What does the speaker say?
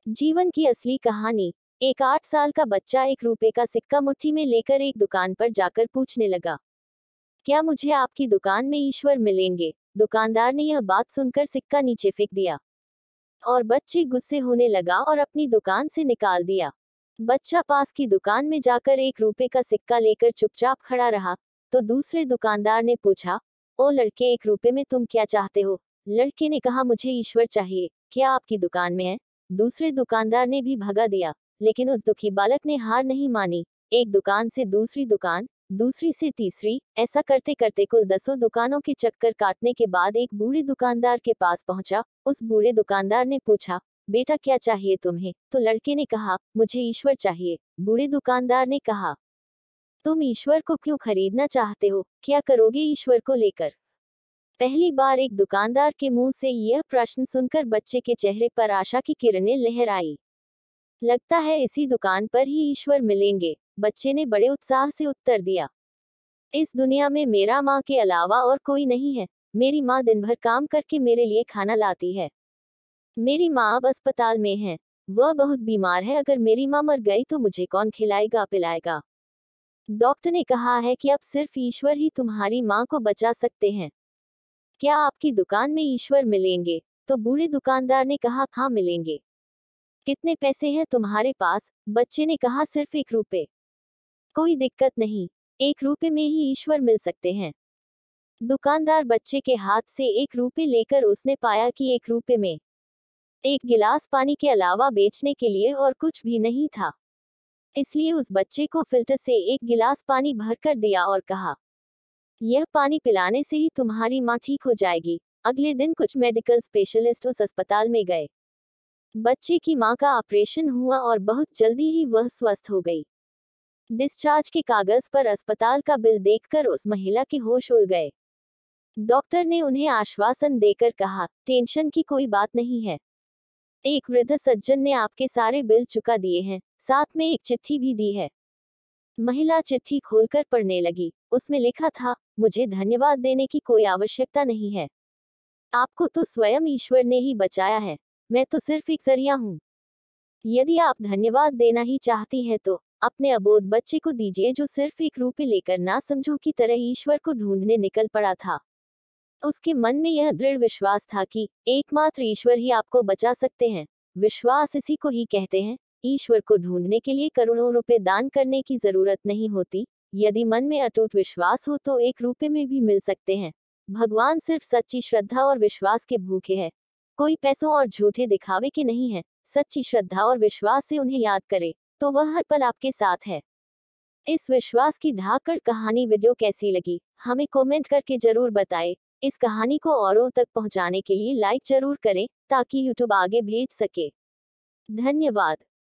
जीवन की असली कहानी। एक 8 साल का बच्चा एक रुपए का सिक्का मुट्ठी में लेकर एक दुकान पर जाकर पूछने लगा, क्या मुझे आपकी दुकान में ईश्वर मिलेंगे? दुकानदार ने यह बात सुनकर सिक्का नीचे फेंक दिया और बच्चे गुस्से होने लगा और अपनी दुकान से निकाल दिया। बच्चा पास की दुकान में जाकर एक रुपए का सिक्का लेकर चुपचाप खड़ा रहा। तो दूसरे दुकानदार ने पूछा, ओ लड़के, एक रुपए में तुम क्या चाहते हो? लड़के ने कहा, मुझे ईश्वर चाहिए, क्या आपकी दुकान में है? दूसरे दुकानदार ने भी भगा दिया, लेकिन उस दुखी बालक ने हार नहीं मानी। एक दुकान से दूसरी दुकान, दूसरी से तीसरी, ऐसा करते करते कुल 10 दुकानों के चक्कर काटने के बाद एक बूढ़े दुकानदार के पास पहुंचा। उस बूढ़े दुकानदार ने पूछा, बेटा क्या चाहिए तुम्हें? तो लड़के ने कहा, मुझे ईश्वर चाहिए। बूढ़े दुकानदार ने कहा, तुम ईश्वर को क्यों खरीदना चाहते हो? क्या करोगे ईश्वर को लेकर? पहली बार एक दुकानदार के मुंह से यह प्रश्न सुनकर बच्चे के चेहरे पर आशा की किरणें लहराई। लगता है इसी दुकान पर ही ईश्वर मिलेंगे, बच्चे ने बड़े उत्साह से उत्तर दिया। इस दुनिया में मेरा माँ के अलावा और कोई नहीं है। मेरी माँ दिन भर काम करके मेरे लिए खाना लाती है। मेरी माँ अब अस्पताल में है, वह बहुत बीमार है। अगर मेरी माँ मर गई तो मुझे कौन खिलाएगा पिलाएगा? डॉक्टर ने कहा है कि अब सिर्फ ईश्वर ही तुम्हारी माँ को बचा सकते हैं। क्या आपकी दुकान में ईश्वर मिलेंगे? तो बूढ़े दुकानदार ने कहा, हाँ मिलेंगे। कितने पैसे हैं तुम्हारे पास? बच्चे ने कहा, सिर्फ 1 रुपए। कोई दिक्कत नहीं, 1 रुपए में ही ईश्वर मिल सकते हैं। दुकानदार बच्चे के हाथ से 1 रुपए लेकर उसने पाया कि 1 रुपए में एक गिलास पानी के अलावा बेचने के लिए और कुछ भी नहीं था। इसलिए उस बच्चे को फिल्टर से एक गिलास पानी भरकर दिया और कहा, यह पानी पिलाने से ही तुम्हारी माँ ठीक हो जाएगी। अगले दिन कुछ मेडिकल स्पेशलिस्ट उस अस्पताल में गए। बच्चे की माँ का ऑपरेशन हुआ और बहुत जल्दी ही वह स्वस्थ हो गई। डिस्चार्ज के कागज पर अस्पताल का बिल देखकर उस महिला के होश उड़ गए। डॉक्टर ने उन्हें आश्वासन देकर कहा, टेंशन की कोई बात नहीं है। एक वृद्ध सज्जन ने आपके सारे बिल चुका दिए हैं, साथ में एक चिट्ठी भी दी है। महिला चिट्ठी खोलकर पढ़ने लगी। उसमें लिखा था, मुझे धन्यवाद देने की कोई आवश्यकता नहीं है। आपको तो स्वयं ईश्वर ने ही बचाया है, मैं तो सिर्फ एक जरिया हूँ। यदि आप धन्यवाद देना ही चाहती हैं तो अपने अबोध बच्चे को दीजिए, जो सिर्फ 1 रुपए लेकर ना समझो की तरह ईश्वर को ढूंढने निकल पड़ा था। उसके मन में यह दृढ़ विश्वास था कि एकमात्र ईश्वर ही आपको बचा सकते हैं। विश्वास इसी को ही कहते हैं। ईश्वर को ढूंढने के लिए करोड़ों रुपए दान करने की जरूरत नहीं होती। यदि मन में अटूट विश्वास हो तो 1 रुपए में भी मिल सकते हैं। भगवान सिर्फ सच्ची श्रद्धा और विश्वास के भूखे हैं, कोई पैसों और झूठे दिखावे के नहीं है। सच्ची श्रद्धा और विश्वास से उन्हें याद करे तो वह हर पल आपके साथ है। इस विश्वास की धाकड़ कहानी वीडियो कैसी लगी, हमें कमेंट करके जरूर बताएं। इस कहानी को औरों तक पहुंचाने के लिए लाइक जरूर करें ताकि यूट्यूब आगे भेज सके। धन्यवाद।